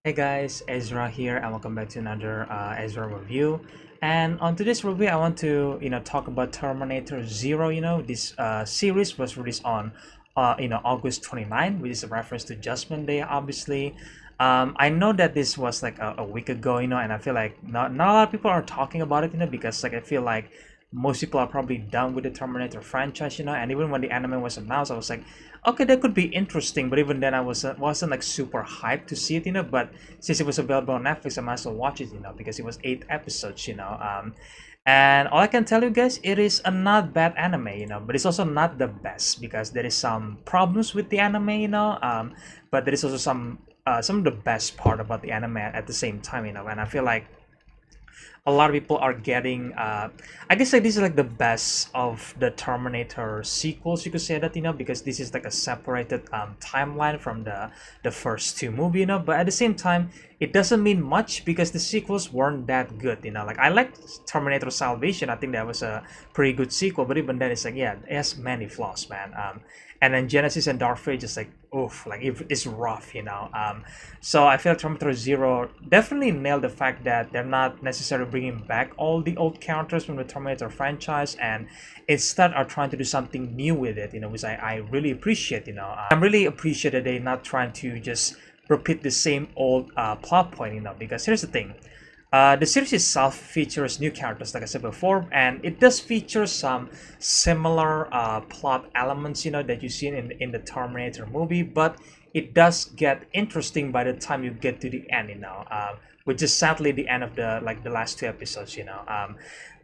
Hey guys, Ezra here, and welcome back to another Ezra review. And on today's review, I want to talk about Terminator Zero. This series was released on August 29, which is a reference to Judgment Day, obviously. I know that this was like a week ago, and I feel like not a lot of people are talking about it, because like I feel like most people are probably done with the Terminator franchise, and even when the anime was announced, I was like, okay, that could be interesting, but even then I wasn't like super hyped to see it, but since it was available on Netflix, I might as well watch it, because it was 8 episodes, and all I can tell you guys, it is a not bad anime, but it's also not the best because there is some problems with the anime, but there is also some of the best part about the anime at the same time, and I feel like a lot of people are getting I guess like this is like the best of the Terminator sequels, you could say that, because this is like a separated timeline from the first two movie, but at the same time it doesn't mean much because the sequels weren't that good, like I liked Terminator Salvation. I think that was a pretty good sequel, but even then it's like, yeah, it has many flaws, man. And then Genesis and Dark Fate just like, oof, like it's rough, so I feel Terminator Zero definitely nailed the fact that they're not necessarily bringing back all the old characters from the Terminator franchise, and instead are trying to do something new with it, which I really appreciate. I'm really appreciate that they're not trying to just repeat the same old plot point, because here's the thing. The series itself features new characters, like I said before, and it does feature some similar plot elements, that you see in the Terminator movie, but it does get interesting by the time you get to the end, which is sadly the end of the last two episodes,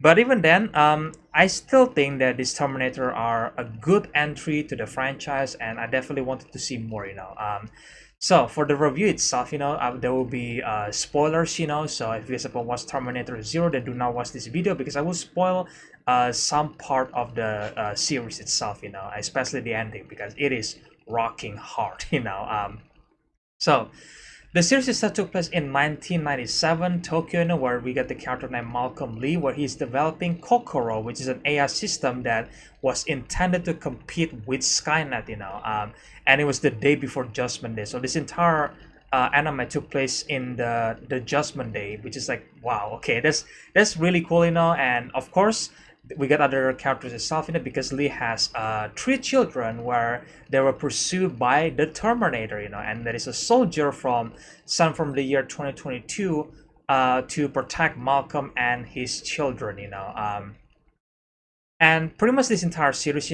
But even then, I still think that these Terminator are a good entry to the franchise, and I definitely wanted to see more, So for the review itself, there will be spoilers, So if you guys haven't watched Terminator Zero, then do not watch this video because I will spoil some part of the series itself, especially the ending because it is rocking hard, So the series itself took place in 1997 Tokyo, where we get the character named Malcolm Lee, where he's developing Kokoro, which is an AI system that was intended to compete with Skynet, and it was the day before Judgment Day. So this entire anime took place in the Judgment Day, which is like, wow, okay, that's really cool, and of course we got other characters itself in it because Lee has three children where they were pursued by the Terminator, and there is a soldier from sent from the year 2022 to protect Malcolm and his children, and pretty much this entire series,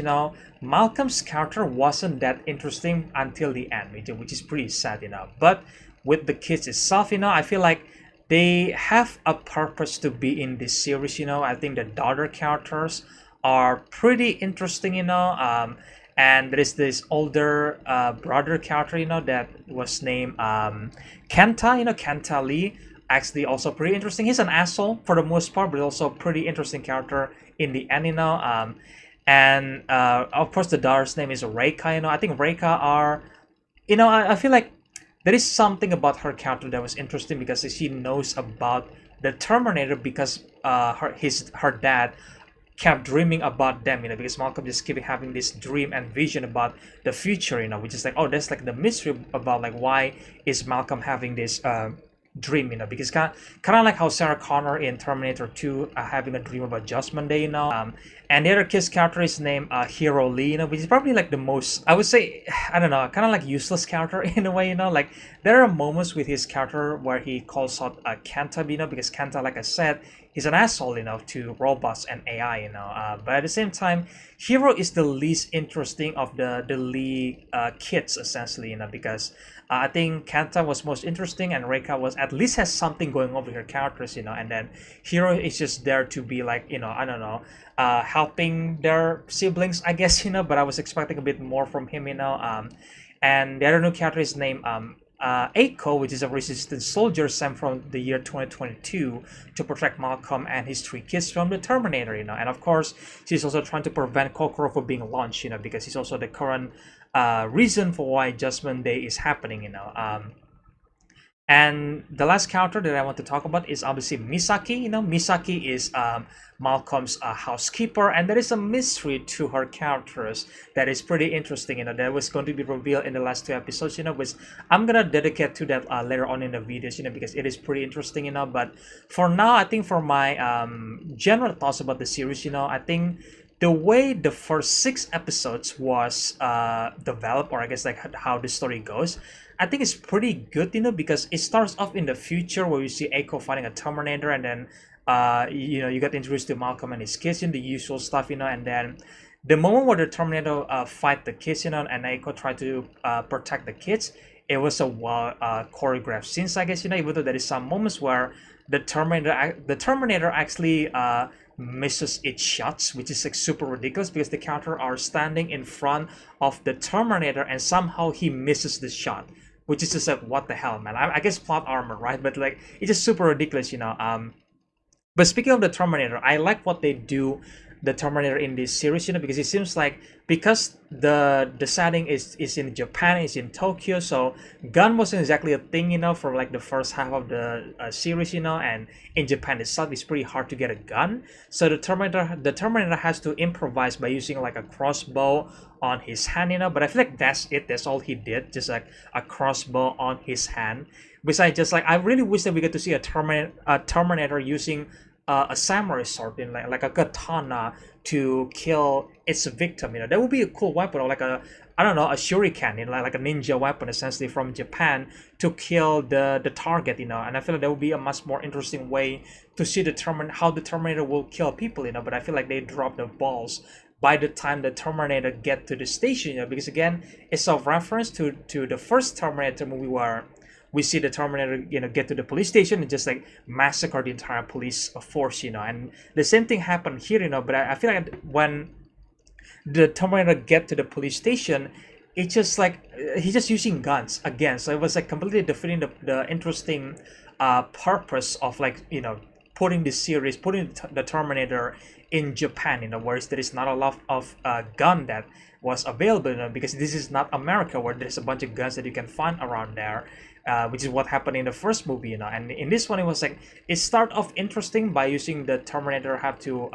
Malcolm's character wasn't that interesting until the end, which is pretty sad, But with the kids itself, I feel like they have a purpose to be in this series, I think the daughter characters are pretty interesting, and there is this older brother character, that was named Kenta, Kenta Lee. Actually, also pretty interesting. He's an asshole for the most part, but also pretty interesting character in the end, and of course, the daughter's name is Reika. I think Reika are, I feel like there is something about her character that was interesting because she knows about the Terminator because her dad kept dreaming about them, because Malcolm just keep having this dream and vision about the future, which is like, oh, that's like the mystery about like why is Malcolm having this dream, because kind of like how Sarah Connor in Terminator 2 having a dream about Judgment Day, and the other kid's character is named Hero Lee, which is probably like the most, I would say, I don't know, kind of like useless character in a way, like there are moments with his character where he calls out Kenta, because Kenta, like I said, he's an asshole, to robots and AI, but at the same time, Hero is the least interesting of the Lee kids, essentially, because I think Kanta was most interesting, and Reika was at least has something going on with her characters, and then Hero is just there to be like, I don't know, helping their siblings, I guess, but I was expecting a bit more from him, and the other new character is named Eiko, which is a resistance soldier sent from the year 2022 to protect Malcolm and his three kids from the Terminator, and of course she's also trying to prevent Kokoro from being launched, because he's also the current reason for why Judgment Day is happening, And the last character that I want to talk about is obviously Misaki. Misaki is Malcolm's housekeeper, and there is a mystery to her characters that is pretty interesting. That was going to be revealed in the last two episodes. Which I'm gonna dedicate to that later on in the videos. Because it is pretty interesting. But for now, I think for my general thoughts about the series, I think the way the first six episodes was developed, or I guess like how the story goes, I think it's pretty good, because it starts off in the future where you see Echo fighting a Terminator, and then you get introduced to Malcolm and his kids, the usual stuff, and then the moment where the Terminator fight the kids, and Echo try to protect the kids, it was a well choreographed scenes, I guess, even though there is some moments where the Terminator actually misses its shots, which is like super ridiculous because the character are standing in front of the Terminator and somehow he misses the shot, which is just like, what the hell, man. I guess plot armor, right? But like, it's just super ridiculous. But speaking of the Terminator, I like what they do the Terminator in this series, because it seems like, because the setting is in Japan, is in Tokyo, so gun wasn't exactly a thing, for like the first half of the series, and in Japan itself, it's pretty hard to get a gun. So the Terminator has to improvise by using like a crossbow on his hand, but I feel like that's it. That's all he did, just like a crossbow on his hand. Besides, just like, I really wish that we get to see a Terminator using a samurai sword, in like a katana, to kill its victim. That would be a cool weapon, or like a, I don't know, a shuriken, like a ninja weapon, essentially, from Japan, to kill the target. And I feel like that would be a much more interesting way to see how the Terminator will kill people. But I feel like they dropped the balls by the time the Terminator get to the station. Because again, it's a reference to the first Terminator movie, where we see the Terminator, get to the police station and just like massacre the entire police force, and the same thing happened here, but I feel like when the Terminator get to the police station, it's just like he's just using guns again, so it was like completely defeating the interesting purpose of, like, putting this series, putting the Terminator in Japan, whereas there is not a lot of gun that was available, because this is not America, where there's a bunch of guns that you can find around there, which is what happened in the first movie, and in this one, it was like, it started off interesting by using the Terminator have to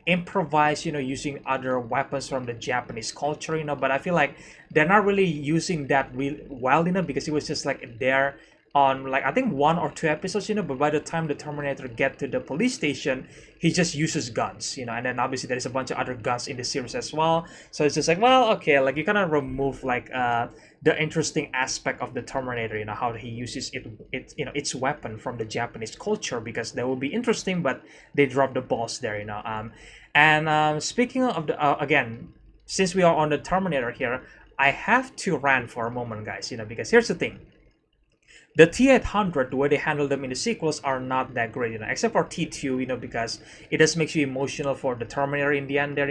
improvise, using other weapons from the Japanese culture, but I feel like they're not really using that real well, because it was just like there on, like, I think 1 or 2 episodes, but by the time the Terminator get to the police station, he just uses guns, and then obviously there's a bunch of other guns in the series as well. So it's just like, well, okay, like, you kind of remove like the interesting aspect of the Terminator, how he uses its weapon from the Japanese culture, because that would be interesting, but they drop the balls there, And speaking of the again, since we are on the Terminator here, I have to rant for a moment, guys, because here's the thing. The T800, the way they handle them in the sequels, are not that great, except for T2, because it does make you emotional for the Terminator in the end there,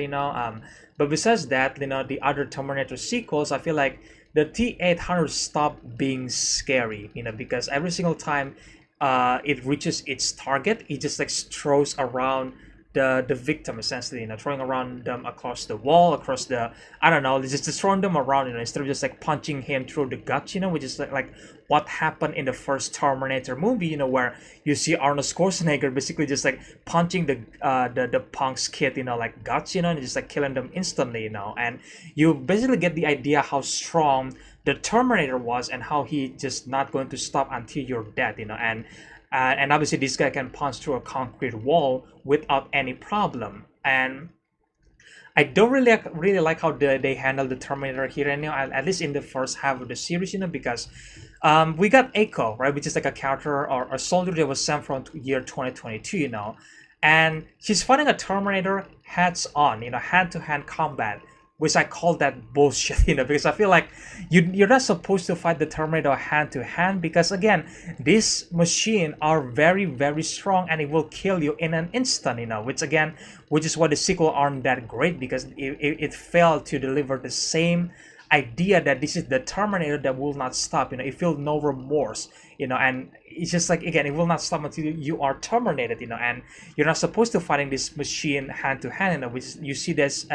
But besides that, the other Terminator sequels, I feel like the T800 stopped being scary, because every single time it reaches its target, it just like throws around the victim, essentially, throwing around them across the wall, across the, I don't know, just throwing them around, instead of just like punching him through the gut, which is like what happened in the first Terminator movie, where you see Arnold Schwarzenegger basically just like punching the punk's kid, like guts, and just like killing them instantly, and you basically get the idea how strong the Terminator was and how he just not going to stop until you're dead, and obviously this guy can punch through a concrete wall without any problem. And I don't really like how they handle the Terminator here, and at least in the first half of the series, because we got Echo, right, which is like a character or a soldier that was sent from year 2022, and she's fighting a Terminator heads on, hand-to-hand combat, which I call that bullshit, because I feel like you're not supposed to fight the Terminator hand to hand, because again, these machines are very, very strong and it will kill you in an instant, which is why the sequel aren't that great, because it failed to deliver the same idea that this is the Terminator that will not stop, it feels no remorse, and it's just like, again, it will not stop until you are terminated, and you're not supposed to fighting this machine hand to hand, which you see this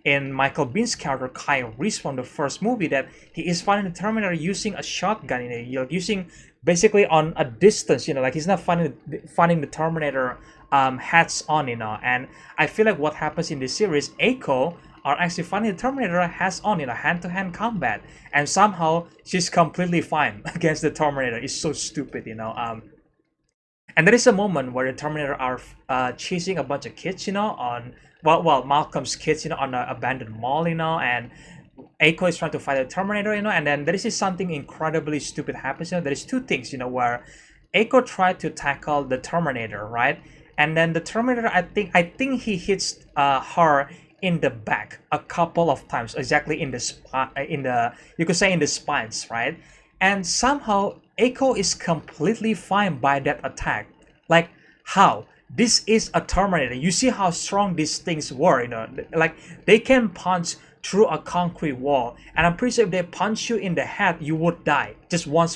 in Michael Bean's character Kai Reese from the first movie, that he is fighting the Terminator using a shotgun, using basically on a distance, like he's not finding the Terminator hats on, and I feel like what happens in this series, Eiko are actually finding the Terminator has on, hand-to-hand combat, and somehow she's completely fine against the Terminator. It's so stupid, and there is a moment where the Terminator are chasing a bunch of kids, on Malcolm's kids, on an abandoned mall, and Eiko is trying to fight the Terminator, and then there is something incredibly stupid happens. There is two things, where Eiko tried to tackle the Terminator, right? And then the Terminator, I think he hits her in the back a couple of times, exactly in the you could say in the spines, right? And somehow Eiko is completely fine by that attack. Like, how? This is a Terminator. You see how strong these things were, like they can punch through a concrete wall, and I'm pretty sure if they punch you in the head, you would die. Just one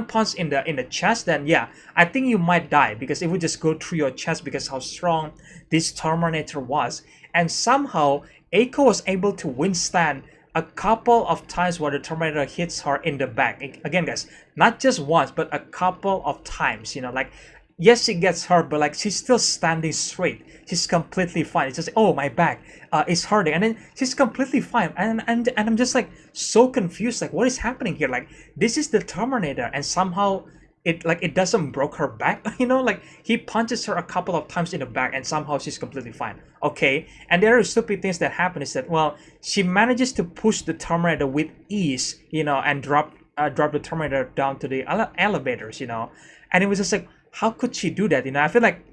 punch in the chest, then yeah, I think you might die, because it would just go through your chest because how strong this Terminator was. And somehow Eiko was able to withstand a couple of times where the Terminator hits her in the back. Again, guys, not just once, but a couple of times. Like, yes, she gets hurt, but like she's still standing straight. She's completely fine. It's just, oh, my back is hurting, and then she's completely fine. And I'm just like so confused. Like, what is happening here? Like, this is the Terminator, and somehow it doesn't broke her back. Like he punches her a couple of times in the back, and somehow she's completely fine. Okay, and there are stupid things that happen. Is that, well, she manages to push the Terminator with ease, and drop the Terminator down to the elevators, and it was just like, how could she do that? I feel like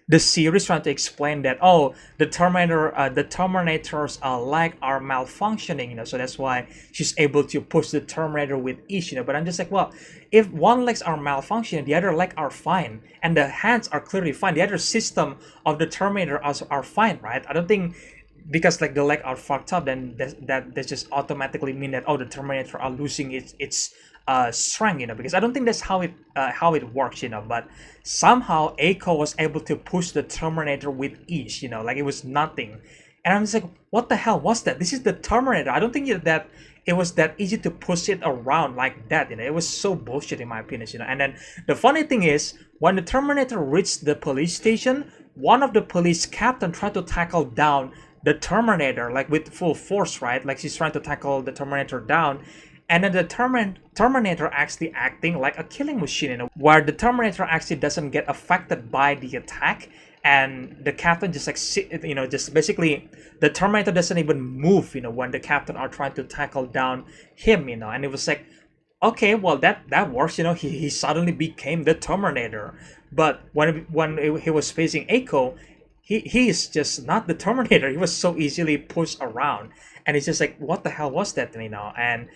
the series trying to explain that, oh, the Terminator's leg are malfunctioning, so that's why she's able to push the Terminator with ease, but I'm just like, well, if one legs are malfunctioning, the other leg are fine, and the hands are clearly fine, the other system of the Terminator are fine, right? I don't think because like the leg are fucked up, then that just automatically mean that, oh, the Terminator are losing its strength, because I don't think that's how it works, but somehow Eiko was able to push the Terminator with ease, like it was nothing. And I'm just like, what the hell was that? This is the Terminator. I don't think that it was that easy to push it around like that, it was so bullshit in my opinion, and then the funny thing is, when the Terminator reached the police station, one of the police captain tried to tackle down the Terminator, like with full force, right? Like she's trying to tackle the Terminator down, and then the Terminator actually acting like a killing machine, where the Terminator actually doesn't get affected by the attack, and the captain just like just basically the Terminator doesn't even move, when the captain are trying to tackle down him, and it was like, okay, well that works, he suddenly became the Terminator. But when he was facing Eiko, he is just not the Terminator. He was so easily pushed around, and it's just like, what the hell was that, and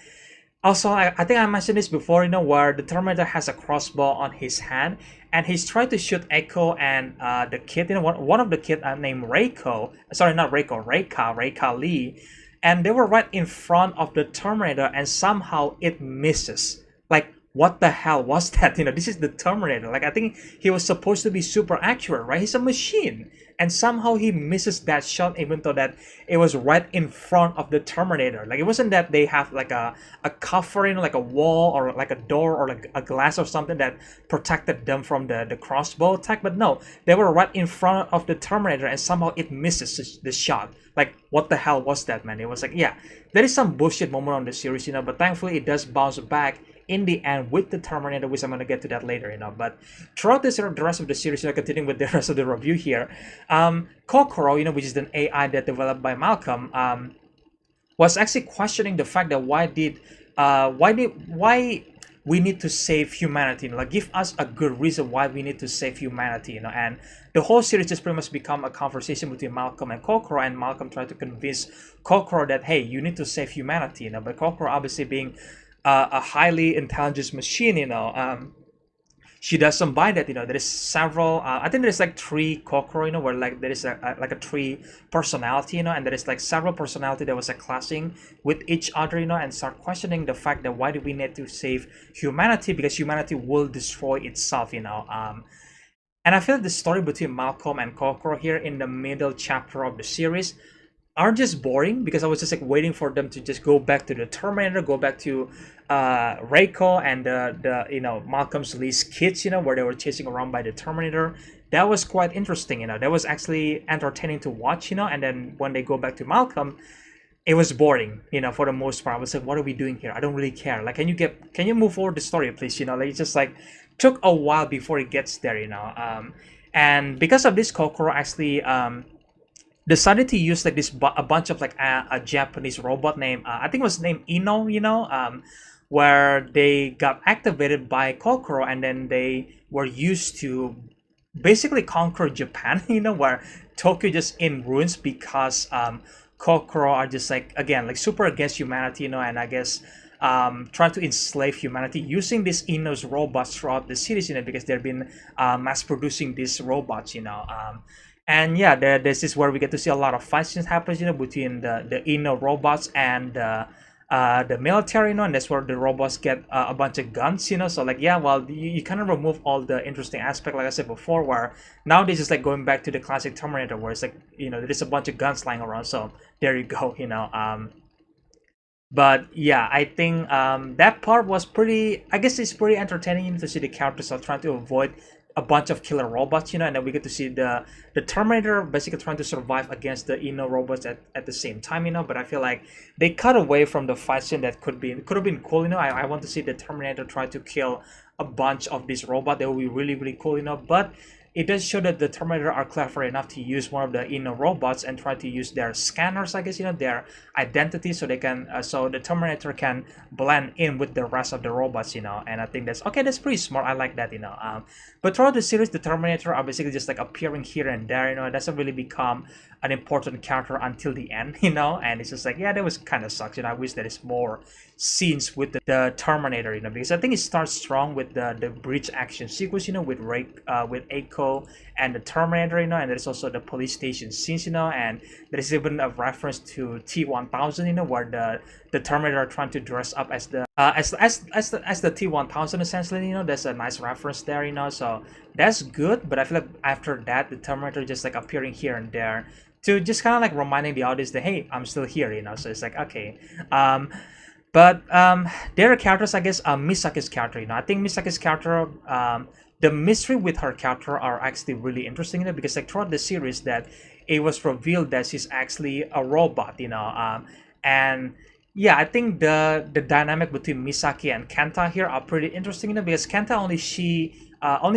also, I think I mentioned this before, where the Terminator has a crossbow on his hand, and he's trying to shoot Eiko and the kid, one of the kid named Reiko, sorry, not Reiko, Reika Lee, and they were right in front of the Terminator, and somehow it misses. Like, what the hell was that? This is the Terminator. Like, I think he was supposed to be super accurate, right? He's a machine. And somehow he misses that shot, even though that it was right in front of the Terminator. Like, it wasn't that they have like a covering, like a wall or like a door or like a glass or something that protected them from the crossbow attack. But no, they were right in front of the Terminator, and somehow it misses the shot. Like, what the hell was that, man? It was like, yeah, there is some bullshit moment on the series, but thankfully it does bounce back in the end with the Terminator, which I'm going to get to that later, but throughout this, the rest of the series, continuing with the rest of the review here, Kokoro, which is an AI that developed by Malcolm, was actually questioning the fact that why we need to save humanity, like give us a good reason why we need to save humanity, and the whole series just pretty much become a conversation between Malcolm and Kokoro, and Malcolm tried to convince Kokoro that, hey, you need to save humanity, but Kokoro obviously being a highly intelligent machine, she doesn't buy that. There is several, I think there's like 3 Kokoro, where like there is like a 3 personality, and there is like several personality that was like clashing with each other, and start questioning the fact that why do we need to save humanity, because humanity will destroy itself, and I feel the story between Malcolm and Kokoro here in the middle chapter of the series are just boring because I was just like waiting for them to just go back to the Terminator, go back to Reiko and the Malcolm's Lee's kids, where they were chasing around by the Terminator. That was quite interesting, that was actually entertaining to watch, and then when they go back to Malcolm, it was boring, for the most part. I was like, what are we doing here? I don't really care. Like, can you move forward the story, please? Like, it's just like took a while before it gets there, and because of this, Kokoro actually decided to use like a bunch of like a Japanese robot named I think it was named Ino, where they got activated by Kokoro, and then they were used to basically conquer Japan, where Tokyo just in ruins because Kokoro are just like, again, like super against humanity, and I guess trying to enslave humanity using these Inno's robots throughout the cities, because they've been mass producing these robots, and yeah, this is where we get to see a lot of fights happens, between the Inno robots and the military, and that's where the robots get a bunch of guns, so like, yeah, well, you kind of remove all the interesting aspect, like I said before, where now they're just like going back to the classic Terminator, where it's like, there's a bunch of guns lying around, so there you go, but yeah, I think that part was pretty, I guess it's pretty entertaining to see the characters are trying to avoid a bunch of killer robots, and then we get to see the Terminator basically trying to survive against the Inno robots at the same time, but I feel like they cut away from the fight scene that could have been cool, I want to see the Terminator try to kill a bunch of these robots. That would be really, really cool, but it does show that the Terminator are clever enough to use one of the Inno robots and try to use their scanners, I guess, their identity, so they can, so the Terminator can blend in with the rest of the robots, and I think that's okay. That's pretty smart. I like that, but throughout the series, the Terminator are basically just like appearing here and there, it doesn't really become an important character until the end, and it's just like, yeah, that was kind of sucks, I wish there is more scenes with the Terminator, because I think it starts strong with the bridge action sequence, with with Eiko and the Terminator, and there's also the police station scenes, and there's even a reference to T-1000, where the Terminator are trying to dress up as the as the T-1000 essentially, there's a nice reference there, so that's good. But I feel like after that, the Terminator just like appearing here and there to just kind of like reminding the audience that, hey, I'm still here, so it's like, okay. But there are characters, I guess, Misaki's character, I think Misaki's character, the mystery with her character are actually really interesting, because like throughout the series that it was revealed that she's actually a robot, and yeah, I think the dynamic between Misaki and Kenta here are pretty interesting, because Kenta only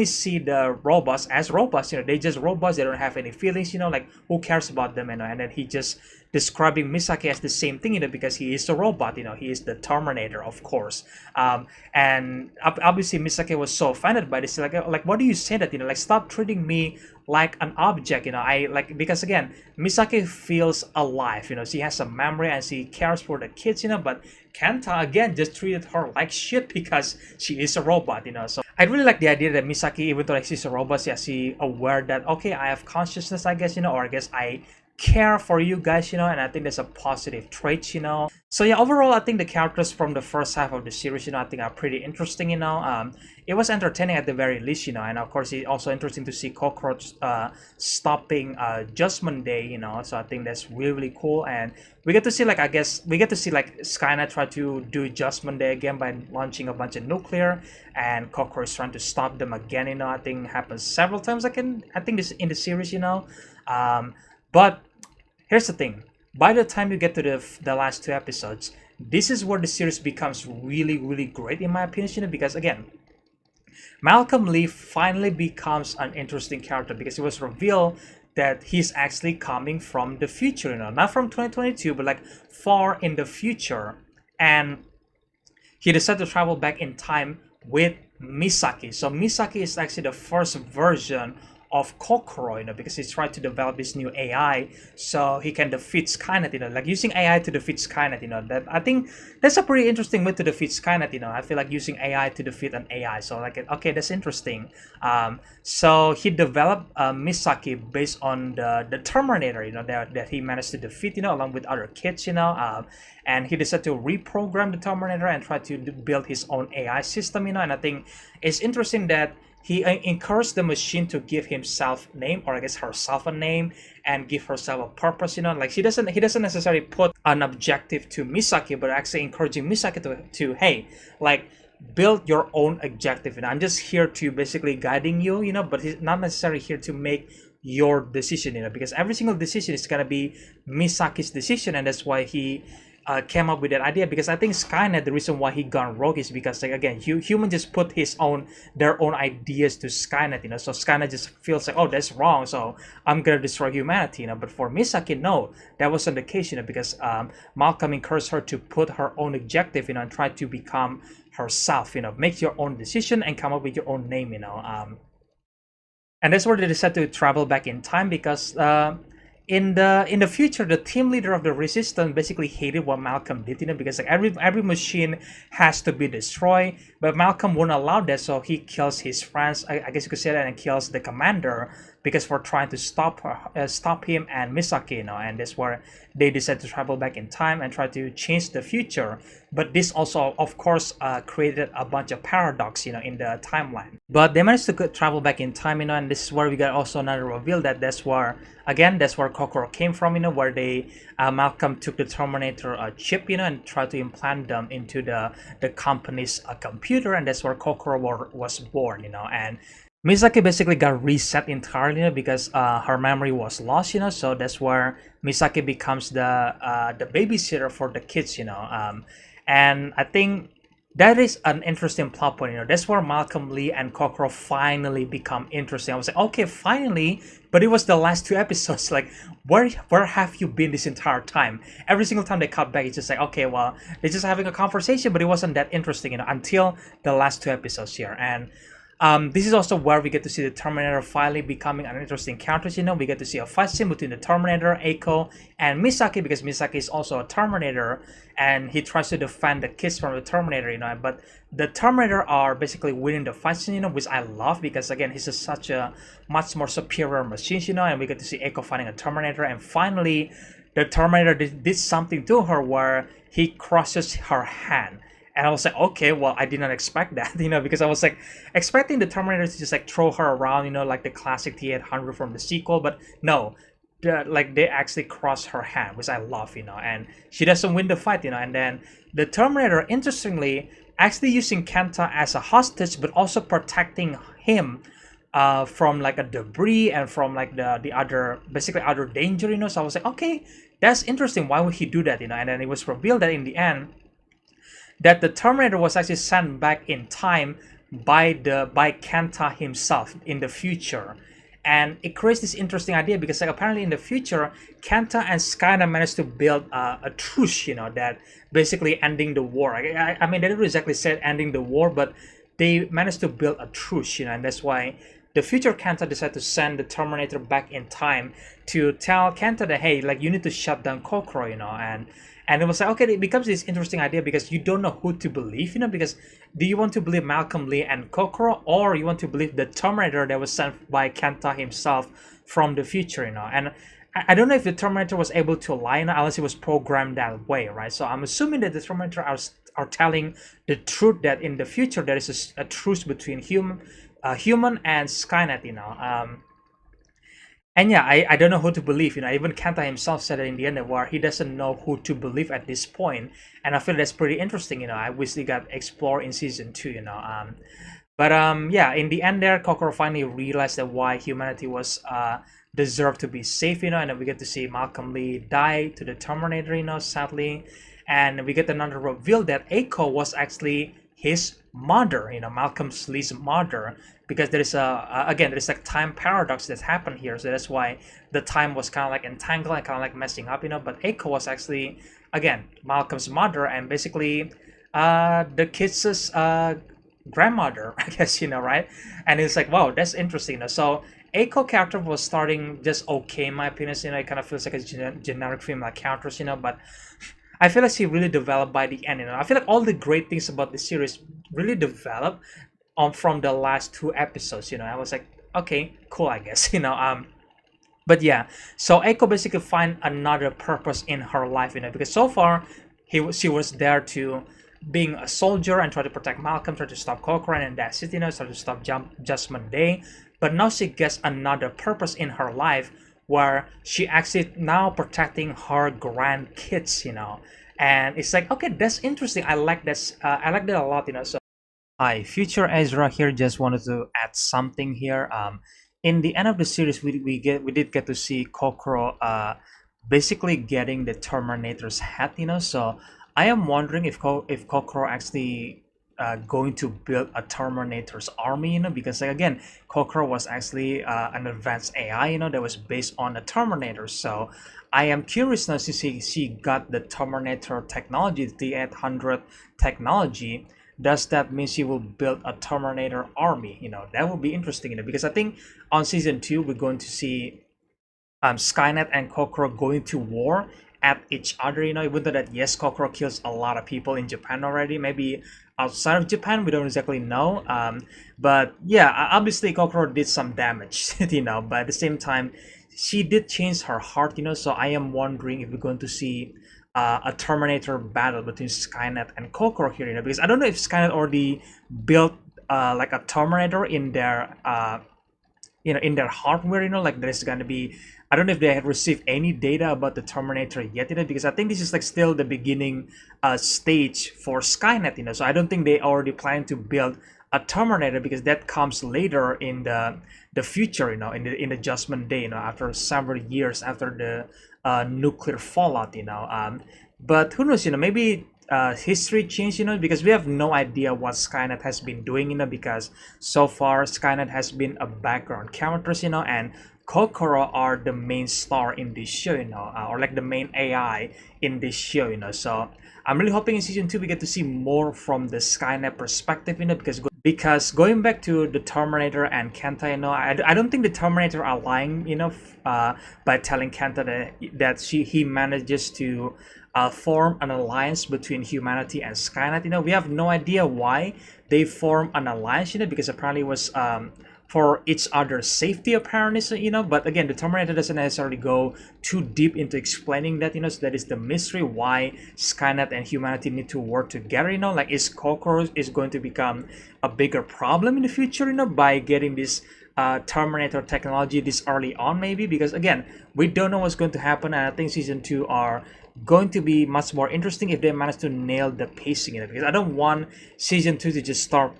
see the robots as robots, they just robots, they don't have any feelings, like who cares about them, and then he just describing Misaki as the same thing, because he is a robot, he is the Terminator, of course. And obviously Misaki was so offended by this, like what do you say that, like stop treating me like an object, I like, because again, Misaki feels alive, she has a memory and she cares for the kids, but Kenta again just treated her like shit because she is a robot, so I really like the idea that Misaki, even though like she's a robot, she aware that, okay, I have consciousness, I guess, or I guess I care for you guys, and I think that's a positive trait, So yeah, overall, I think the characters from the first half of the series, I think are pretty interesting, it was entertaining at the very least, and of course it's also interesting to see Kokoro stopping Judgment Day, so I think that's really, really cool. And we get to see, like, I guess we get to see like Skynet try to do Judgment Day again by launching a bunch of nuclear, and Kokoro is trying to stop them again, I think happens several times I think this in the series, but here's the thing. By the time you get to the last two episodes, this is where the series becomes really, really great, in my opinion, because again, Malcolm Lee finally becomes an interesting character, because it was revealed that he's actually coming from the future, not from 2022, but like far in the future. And he decided to travel back in time with Misaki. So Misaki is actually the first version of Kokoro, because he's trying to develop this new AI so he can defeat Skynet, like using AI to defeat Skynet, that I think that's a pretty interesting way to defeat Skynet, I feel like using AI to defeat an AI, so like, okay, that's interesting. So he developed Misaki based on the Terminator, that he managed to defeat, along with other kids, and he decided to reprogram the Terminator and try to build his own AI system, and I think it's interesting that he encouraged the machine to give himself name, or I guess herself a name, and give herself a purpose. Like he doesn't necessarily put an objective to Misaki, but actually encouraging Misaki to hey, like build your own objective. And I'm just here to basically guiding you, but he's not necessarily here to make your decision, because every single decision is gonna be Misaki's decision, and that's why he came up with that idea. Because I think Skynet, the reason why he gone rogue is because, like, again, human just put their own ideas to Skynet, so Skynet just feels like, oh, that's wrong, so I'm gonna destroy humanity, but for Misaki, no, that wasn't the case, because Malcolm encouraged her to put her own objective, and try to become herself, make your own decision and come up with your own name, and that's where they decided to travel back in time, because in the future, the team leader of the resistance basically hated what Malcolm did, because like every machine has to be destroyed, but Malcolm won't allow that, so he kills his friends, I guess you could say that, and kills the commander, because for trying to stop him and Misaki, and that's where they decide to travel back in time and try to change the future. But this also, of course, created a bunch of paradox, in the timeline. But they managed to travel back in time, and this is where we got also another reveal that that's where Kokoro came from, where they Malcolm took the Terminator chip, and tried to implant them into the company's computer, and that's where Kokoro was born, and Misaki basically got reset entirely, because her memory was lost, so that's where Misaki becomes the babysitter for the kids, and I think that is an interesting plot point, that's where Malcolm Lee and Kokoro finally become interesting. I was like, okay, finally, but it was the last 2 episodes, like, where have you been this entire time? Every single time they cut back, it's just like, okay, well, they're just having a conversation, but it wasn't that interesting, until the last 2 episodes here. And this is also where we get to see the Terminator finally becoming an interesting character. We get to see a fight scene between the Terminator, Eiko, and Misaki, because Misaki is also a Terminator, and he tries to defend the kids from the Terminator, but the Terminator are basically winning the fight scene, which I love, because again, he's such a much more superior machine, and we get to see Eiko fighting a Terminator, and finally, the Terminator did something to her where he crushes her hand. And I was like, okay, well, I did not expect that, because I was like expecting the Terminator to just like throw her around, like the classic T-800 from the sequel, but no, they actually cross her hand, which I love, and she doesn't win the fight, and then the Terminator, interestingly, actually using Kenta as a hostage, but also protecting him from like a debris and from like the other, basically other danger, so I was like, okay, that's interesting, why would he do that, and then it was revealed that in the end, that the Terminator was actually sent back in time by Kenta himself in the future. And it creates this interesting idea, because like apparently in the future, Kenta and Skynet managed to build a truce, that basically ending the war. I mean, they didn't exactly say ending the war, but they managed to build a truce, and that's why the future Kenta decided to send the Terminator back in time to tell Kenta that, hey, like, you need to shut down Kokoro, and it was like, okay, it becomes this interesting idea, because you don't know who to believe, because do you want to believe Malcolm Lee and Kokoro, or you want to believe the Terminator that was sent by Kenta himself from the future, and I don't know if the Terminator was able to lie, unless it was programmed that way, right? So I'm assuming that the Terminator are telling the truth, that in the future there is a truce between human and Skynet, and yeah, I don't know who to believe, even Kenta himself said it in the end of the war, he doesn't know who to believe at this point, and I feel that's pretty interesting, I wish they got explored in season 2, but yeah, in the end there, Kokoro finally realized that why humanity was deserved to be safe, and then we get to see Malcolm Lee die to the Terminator, sadly, and we get another reveal that Eiko was actually his mother, Malcolm Lee's mother, because there is again, there's like time paradox that's happened here, so that's why the time was kind of like entangled and kind of like messing up, but Eiko was actually, again, Malcolm's mother, and basically the kids' grandmother, I guess, right? And it's like, wow, that's interesting, so Eiko character was starting just okay, in my opinion, it kind of feels like a generic female characters, but I feel like she really developed by the end, I feel like all the great things about the series really developed from the last 2 episodes, I was like, okay, cool, I guess, but yeah, so Eiko basically find another purpose in her life, because so far she was there to being a soldier and try to protect Malcolm, try to stop Kokoro, and that's it, try to stop Judgment Day. But now she gets another purpose in her life where she actually now protecting her grandkids, and it's like, okay, that's interesting. I like this. I like that a lot, So, hi, future Ezra here. Just wanted to add something here. In the end of the series, we did get to see Kokoro basically getting the Terminator's hat, So I am wondering if Kokoro actually going to build a Terminator's army, because like, again, Kokoro was actually an advanced AI, that was based on a Terminator. So I am curious now to see she got the Terminator technology, the 800 technology. Does that mean she will build a Terminator army? That would be interesting, because I think on season 2 we're going to see Skynet and Kokoro going to war at each other, even though that, yes, Kokoro kills a lot of people in Japan already, maybe outside of Japan, we don't exactly know. But yeah, obviously Kokoro did some damage, but at the same time, she did change her heart, so I am wondering if we're going to see a Terminator battle between Skynet and Kokoro here, because I don't know if Skynet already built like a Terminator in their in their hardware, like there's gonna be, I don't know if they have received any data about the Terminator yet, because I think this is like still the beginning stage for Skynet, so I don't think they already plan to build a Terminator, because that comes later in the future, in the Judgment Day, after several years after the nuclear fallout, but who knows, maybe history changed, because we have no idea what Skynet has been doing, because so far Skynet has been a background characters, and Kokoro are the main star in this show, or like the main AI in this show, So I'm really hoping in season 2 we get to see more from the Skynet perspective, because going back to the Terminator and Kenta, I don't think the Terminator are lying, by telling Kenta that he manages to form an alliance between humanity and Skynet. We have no idea why they form an alliance, because apparently it was for each other's safety, apparently, so, but again, the Terminator doesn't necessarily go too deep into explaining that, so that is the mystery why Skynet and humanity need to work together, like, is Kokoro is going to become a bigger problem in the future, by getting this Terminator technology this early on, maybe, because again, we don't know what's going to happen, and I think season 2 are going to be much more interesting if they manage to nail the pacing in it, because I don't want season 2 to just start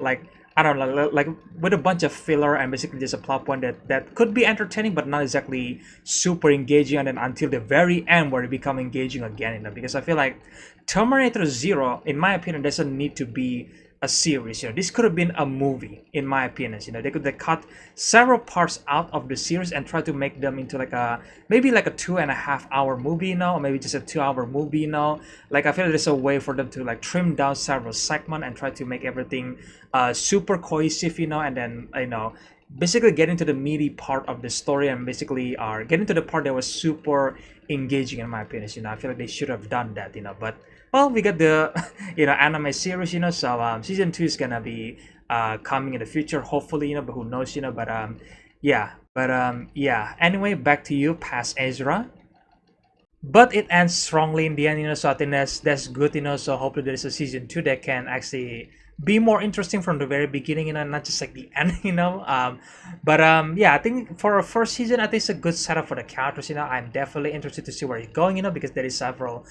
like, I don't know, like with a bunch of filler and basically just a plot point that could be entertaining but not exactly super engaging, and then until the very end where it become engaging again, because I feel like Terminator Zero, in my opinion, doesn't need to be a series. This could have been a movie, in my opinion. They could cut several parts out of the series and try to make them into like a maybe like a 2.5 hour movie, or maybe just a 2 hour movie, Like, I feel like there's a way for them to like trim down several segments and try to make everything super cohesive, and then basically get into the meaty part of the story, and basically are getting to the part that was super engaging, in my opinion. I feel like they should have done that, but well, we got the anime series, so season 2 is gonna be coming in the future, hopefully, but who knows, but yeah, anyway, back to you, past Ezra. But it ends strongly in the end, so I think that's good, so hopefully there's a season 2 that can actually be more interesting from the very beginning, not just like the end, but yeah, I think for a first season, I think it's a good setup for the characters, I'm definitely interested to see where it's going, because there is several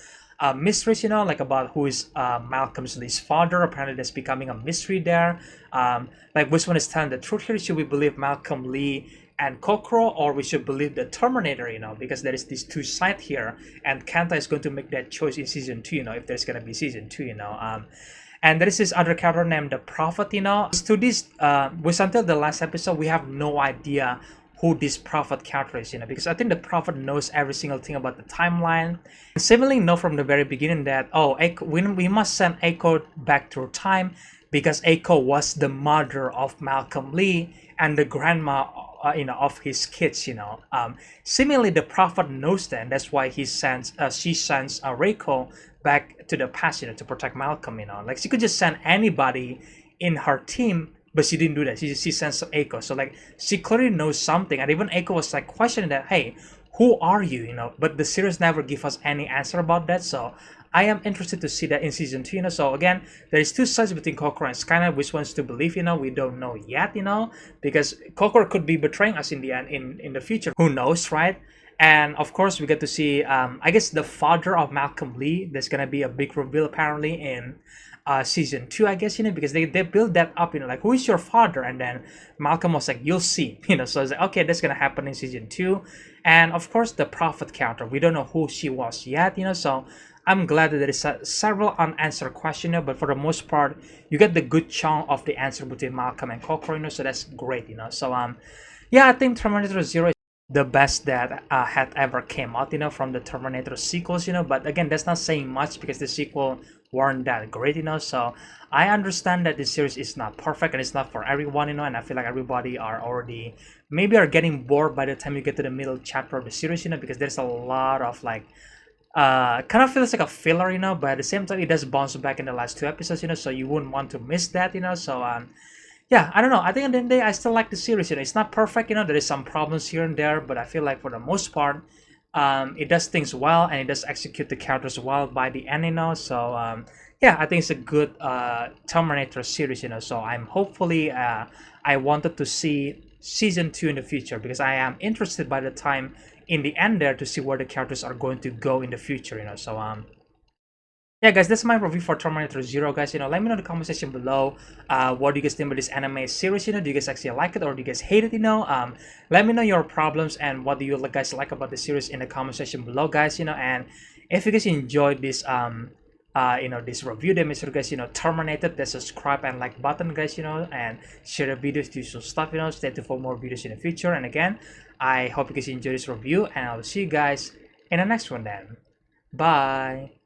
mysteries, like about who is Malcolm's Lee's father. Apparently there's becoming a mystery there, like which one is telling the truth here. Should we believe Malcolm Lee and Kokoro, or we should believe the Terminator, because there is these two sides here, and Kanta is going to make that choice in season 2, if there's gonna be season 2, and there is this other character named the Prophet, to this was until the last episode we have no idea who this Prophet character is, because I think the Prophet knows every single thing about the timeline, and similarly know from the very beginning that, oh, we must send Echo back through time because Echo was the mother of Malcolm Lee and the grandma of his kids, similarly the Prophet knows that, and that's why she sends Reiko back to the past, to protect Malcolm, like she could just send anybody in her team, but she didn't do that. She sends Eiko, so like she clearly knows something, and even Eiko was like questioning that, hey, who are you, but the series never give us any answer about that, so I am interested to see that in season 2, you know. So again, there is two sides between Kokoro and Skynet. Which ones to believe, you know, we don't know yet, you know, because Kokoro could be betraying us in the end, in the future. Who knows, right? And of course, we get to see, I guess, the father of Malcolm Lee. There's gonna be a big reveal apparently in season 2, I guess, you know, because they build that up, you know, like, who is your father? And then Malcolm was like, you'll see, you know. So it's like, okay, that's gonna happen in season 2. And of course, the prophet character, we don't know who she was yet, you know. So I'm glad that there is several unanswered questions, you know, but for the most part, you get the good chunk of the answer between Malcolm and Kokoro, you know. So that's great, you know. So yeah, I think Terminator Zero is the best that had ever came out, you know, from the Terminator sequels, you know. But again, that's not saying much because the sequel weren't that great, you know. So I understand that this series is not perfect and it's not for everyone, you know. And I feel like everybody are already maybe are getting bored by the time you get to the middle chapter of the series, you know, because there's a lot of like kind of feels like a filler, you know, but at the same time it does bounce back in the last 2 episodes, you know, so you wouldn't want to miss that, you know. So yeah, I don't know. I think at the end of the day, I still like the series. You know, it's not perfect. You know, there is some problems here and there, but I feel like for the most part, it does things well and it does execute the characters well by the end. You know, so yeah, I think it's a good Terminator series. You know, so I'm hopefully I wanted to see season 2 in the future because I am interested by the time in the end there to see where the characters are going to go in the future. You know, so yeah, guys, that's my review for Terminator Zero, guys. You know, let me know in the comment section below. What do you guys think about this anime series? You know, do you guys actually like it or do you guys hate it? You know, let me know your problems and what do you guys like about the series in the comment section below, guys. You know, and if you guys enjoyed this you know, this review, then make sure guys, you know, terminate the subscribe and like button, guys. You know, and share the videos to some stuff. You know, stay tuned for more videos in the future. And again, I hope you guys enjoy this review, and I'll see you guys in the next one. Then, bye.